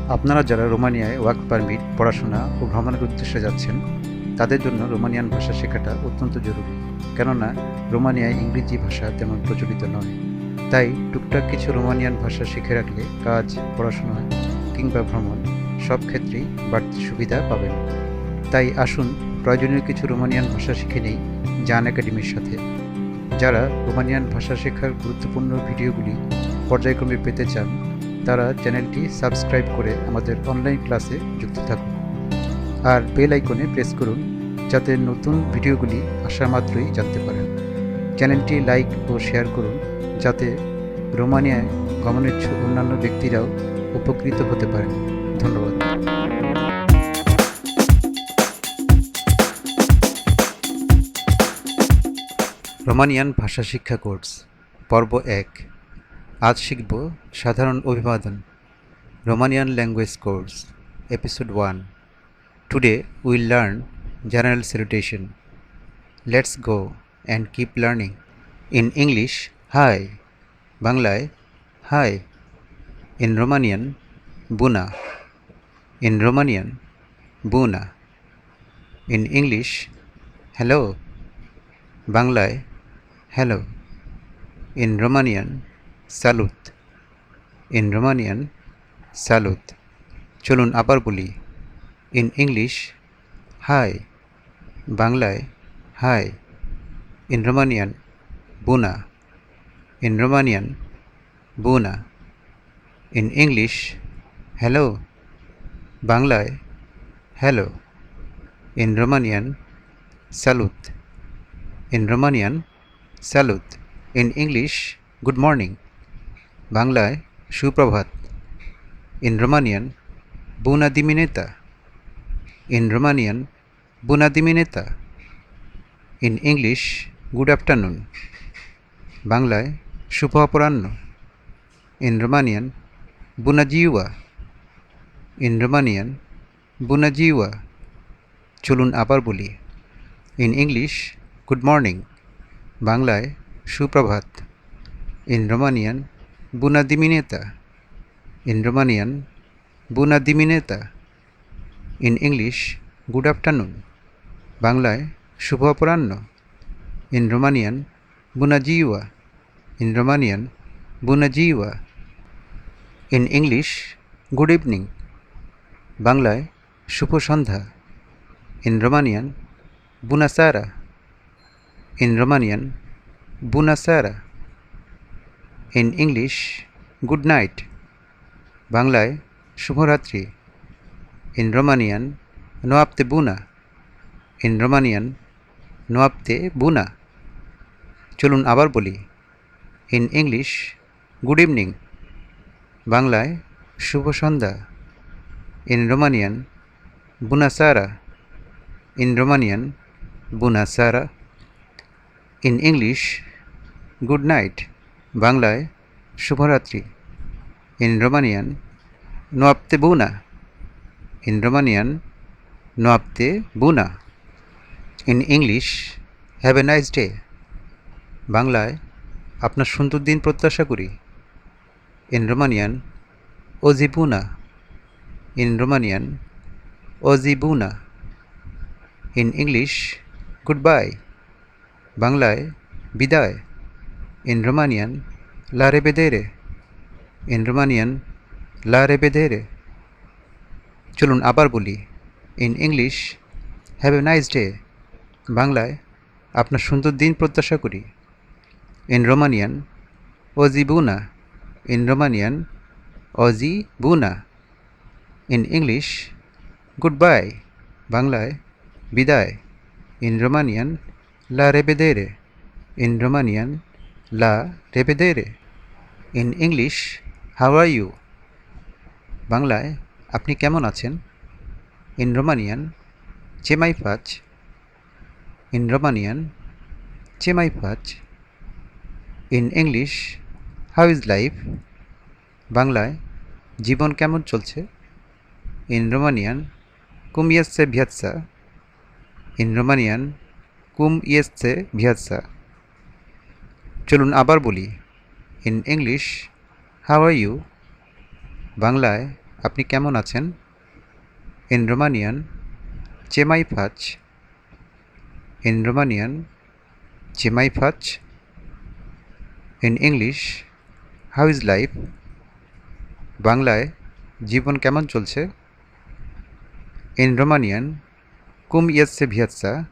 আপনারা যারা রোমানিয়ায় work permit, পড়াশোনা ও ভ্রমণের উদ্দেশ্যে যাচ্ছেন, তাদের জন্য রোমানিয়ান ভাষা শেখাটা অত্যন্ত জরুরি। কেননা রোমানিয়ায় ইংরেজি ভাষা তেমন প্রচলিত নয়। তাই টুকটাক কিছু রোমানিয়ান ভাষা শিখে রাখলে কাজ, পড়াশোনা কিংবা ভ্রমণ সব ক্ষেত্রেই বাড়তি সুবিধা পাবেন। তাই আসুন প্রয়োজনীয় কিছু রোমানিয়ান ভাষা শিখে নেই জান একাডেমির সাথে। যারা রোমানিয়ান ভাষা শেখার গুরুত্বপূর্ণ ভিডিওগুলি পর্যায়ক্রমে পেতে চান, তারা চ্যানেলটি সাবস্ক্রাইব করে আমাদের অনলাইন ক্লাসে যুক্ত থাকুন আর বেল আইকনে প্রেস করুন, যাতে নতুন ভিডিওগুলি আসা মাত্রই জানতে পারেন। চ্যানেলটি লাইক ও শেয়ার করুন, যাতে রোমানিয়ায় গমনেচ্ছুক অন্যান্য ব্যক্তিরাও উপকৃত হতে পারেন। ধন্যবাদ। রোমানিয়ান ভাষা শিক্ষা কোর্স পর্ব 1। আজ শিখব সাধারণ অভিবাদন। Romanian language course episode 1. Today we'll learn general salutation. Let's go and keep learning. In English, hi. Banglaয় hi. In Romanian, bună. In Romanian, bună. In English, hello. Banglaয় hello. In Romanian, salut. In Romanian, salut. চলুন আবার বলি। In English, hi. বাংলায় hi. In Romanian, bună. In Romanian, bună. In English, hello. বাংলায় hello. In Romanian, salut. In Romanian, salut. In English, good morning. বাংলায় সুপ্রভাত। In Romanian, bună dimineața. In Romanian, bună dimineața. In English, good afternoon. বাংলায় শুভ অপরাহ্ন। In Romanian, bună ziua. In Romanian, bună ziua. চলুন আবার বলি। In English, good morning. বাংলায় সুপ্রভাত। In Romanian, bună dimineața. In Romanian, bună dimineața. In English, good afternoon. বাংলায় শুভ অপরাহ্ন। In Romanian, bună ziua. In Romanian, bună ziua. In English, good evening. বাংলায় শুভ সন্ধ্যা। In Romanian, bună seara. In Romanian, bună seara. In English, good night. বাংলায় শুভরাত্রি। In Romanian, noapte bună. In Romanian, noapte bună. চলুন আবার বলি। In English, good evening. বাংলায় শুভ সন্ধ্যা। In Romanian, bună seara. In Romanian, bună seara. In English, good night. বাংলায় শুভরাত্রি। In Romanian, noapte bună. In Romanian, noapte bună. In English, have a nice day. বাংলায় আপনার সুন্দর দিন প্রত্যাশা করি। In Romanian, o zi bună. In Romanian, o zi bună. In English, goodbye. বাংলায় বিদায়। In Romanian, la revedere. In Romanian, la revedere. চলুন আবার বলি। In English, have a nice day. বাংলায় আপনার সুন্দর দিন প্রত্যাশা করি। In Romanian, o zi bună. In Romanian, o zi bună. In English, goodbye. বাংলায় বিদায়। In Romanian, la revedere. In Romanian, la revedere. In English, how are you? বাংলায় আপনি কেমন আছেন? In Romanian, ce mai faci? In Romanian, ce mai faci? In English, how is life? বাংলায় জীবন কেমন চলছে? In Romanian, cum este viața? In Romanian, cum este viața? চলুন আবার বলি। In English, how are you? বাংলায় আপনি কেমন আছেন? In Romanian, ce mai faci? In Romanian, ce mai faci? In English, how is life? বাংলায় জীবন কেমন চলছে? In Romanian, cum este viața?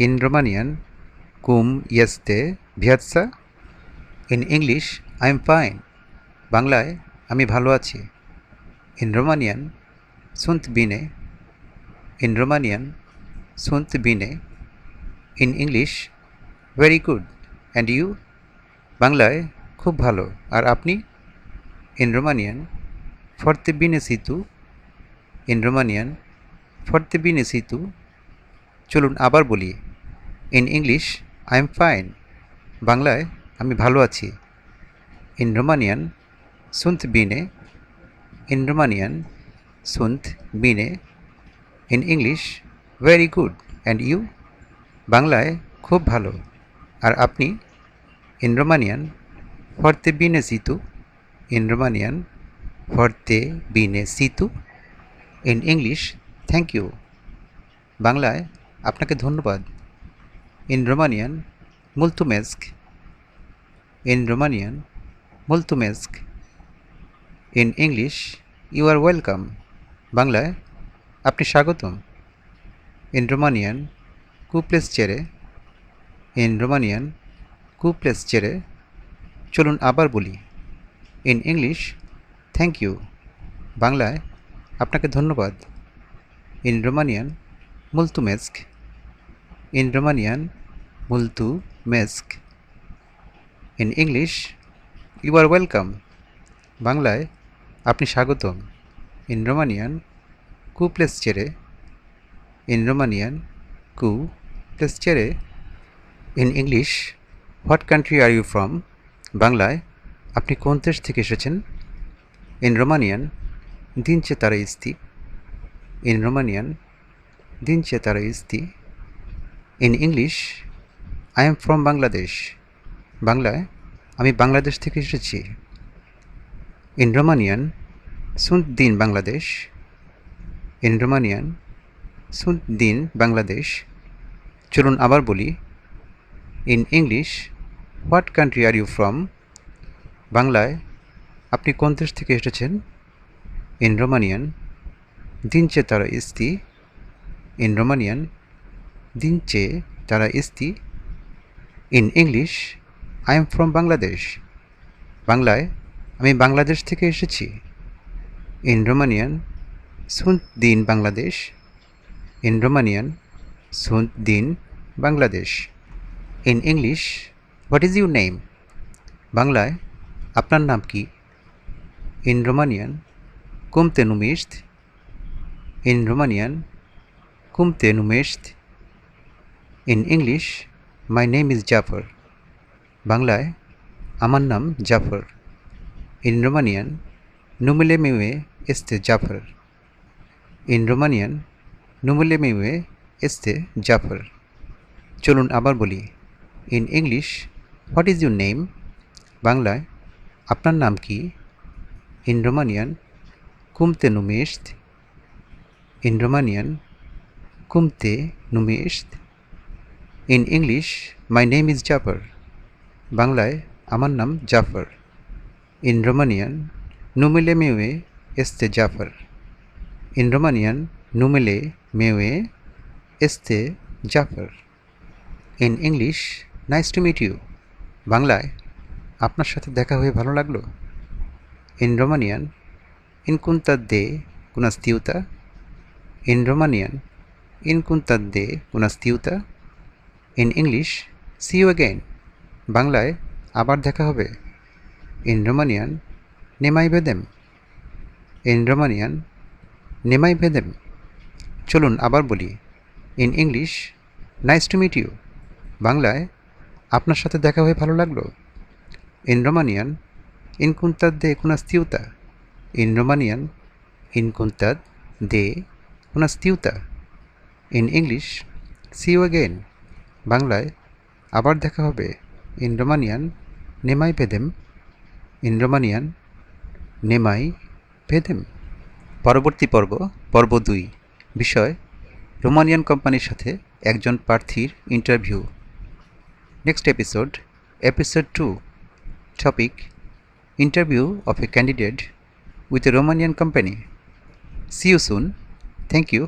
In Romanian, cum este viața? In English, I am fine. বাংলায় আমি ভালো আছি। In Romanian, sunt bine. In Romanian, sunt bine. In English, very good. And you? বাংলায় খুব ভালো। আর আপনি? In Romanian, foarte bine și tu? In Romanian, foarte bine și tu? চলুন আবার বলি। In English, I am fine. বাংলায় আমি ভালো আছি। In Romanian, sunt bine. In Romanian, sunt bine. In English, very good. And you? বাংলায় খুব ভালো। আর আপনি? In Romanian, foarte bine și tu? In Romanian, foarte bine și tu? In English, thank you. বাংলায় আপনাকে ধন্যবাদ। In Romanian, mulțumesc. In Romanian, mulțumesc. In English, you are welcome. বাংলায় আপনি স্বাগতম। In Romanian, cu plăcere. In Romanian, cu plăcere. চলুন আবার বলি। In English, thank you. বাংলায় আপনাকে ধন্যবাদ। In Romanian, mulțumesc. In Romanian, mulțumesc. In English, you are welcome. বাংলায় আপনি স্বাগতম। In Romanian, cu plăcere. In Romanian, cu plăcere. In English, what country are you from? বাংলায় আপনি কোন দেশ থেকে এসেছেন? In Romanian, din ce țară ești? In Romanian, din ce țară ești? In English, I am from Bangladesh. বাংলায় আমি বাংলাদেশ থেকে এসেছি। In Romanian, sunt din Bangladesh. In Romanian, sunt din Bangladesh. চলুন আবার বলি। In English, what country are you from? বাংলায় আপনি কোন দেশ থেকে এসেছেন? In Romanian, din ce țară ești? In Romanian, din ce țară ești? In English, I am from Bangladesh. বাংলায় আমি বাংলাদেশ থেকে এসেছি। In Romanian, sunt din Bangladesh. In Romanian, sunt din Bangladesh. In English, what is your name? বাংলায় আপনার নাম কি? In Romanian, cum te numești? In Romanian, cum te numești? In English, my name is Jafar. বাংলায় আমার নাম Zafar. In Romanian, numele meu este Jafar. In Romanian, numele meu este Jafar. চলুন আবার বলি। In English, what is your name? বাংলায় আপনার নাম কি? In Romanian, cum te numești? In Romanian, cum te numești? In English, my name is Jafar. বাংলায় আমার নাম Zafar. In Romanian, numele meu este Jafar. In Romanian, numele meu este Jafar. In English, nice to meet you. বাংলায় আপনার সাথে দেখা হয়ে ভালো লাগলো। In Romanian, in contact de cunoștiută. In Romanian, in contact de cunoștiută. In English, see you again. বাংলায় আবার দেখা হবে। In Romanian, ne mai vedem. In Romanian, ne mai vedem. চলুন আবার বলি। In English, nice to meet you. বাংলায় আপনার সাথে দেখা হয়ে ভালো লাগলো। In Romanian, in contact de cunoștiută. In Romanian, in contact de cunoștiută. In English, see you again. বাংলায় আবার দেখা হবে। In Romanian, ne mai vedem. In Romanian, ne mai pay them? পরবর্তী পর্ব 2, বিষয় রোমানিয়ান কোম্পানির সাথে একজন প্রার্থীর interview. Next episode 2, topic interview of A candidate with a Romanian company. See you soon. Thank you.